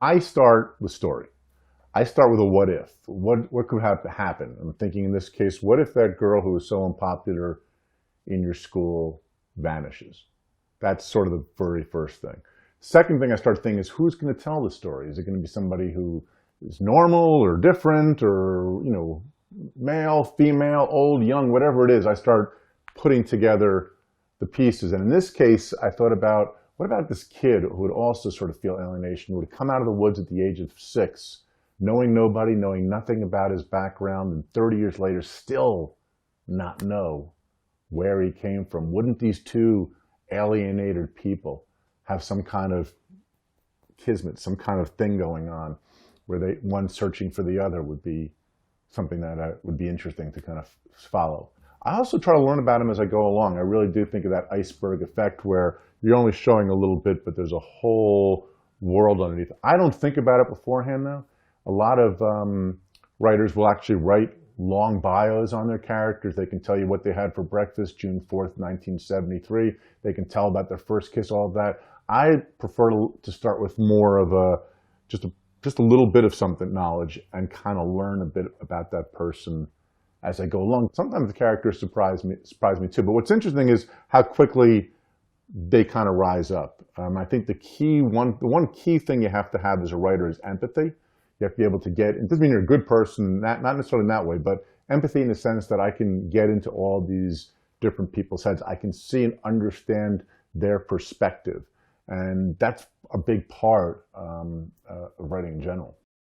I start the story. I start with a what if. What could have happened? I'm thinking in this case, what if that girl who was so unpopular in your school vanishes? That's sort of the very first thing. Second thing I start thinking is who's going to tell the story? Is it going to be somebody who is normal or different or, male, female, old, young, whatever it is? I start putting together the pieces. And in this case, I thought about, what about this kid who would also sort of feel alienation, who would come out of the woods at the age of 6, knowing nobody, knowing nothing about his background, and 30 years later still not know where he came from? Wouldn't these two alienated people have some kind of kismet, some kind of thing going on where one searching for the other would be something that would be interesting to kind of follow. I also try to learn about him as I go along. I really do think of that iceberg effect where you're only showing a little bit, but there's a whole world underneath. I don't think about it beforehand though. A lot of writers will actually write long bios on their characters. They can tell you what they had for breakfast June 4th, 1973. They can tell about their first kiss, all of that. I prefer to start with more of just a little bit of something knowledge and kind of learn a bit about that person as I go along. Sometimes the characters surprise me too. But what's interesting is how quickly they kind of rise up. I think the one key thing you have to have as a writer is empathy. You have to be able to get, it doesn't mean you're a good person, not necessarily in that way, but empathy in the sense that I can get into all these different people's heads. I can see and understand their perspective. And that's a big part of writing in general.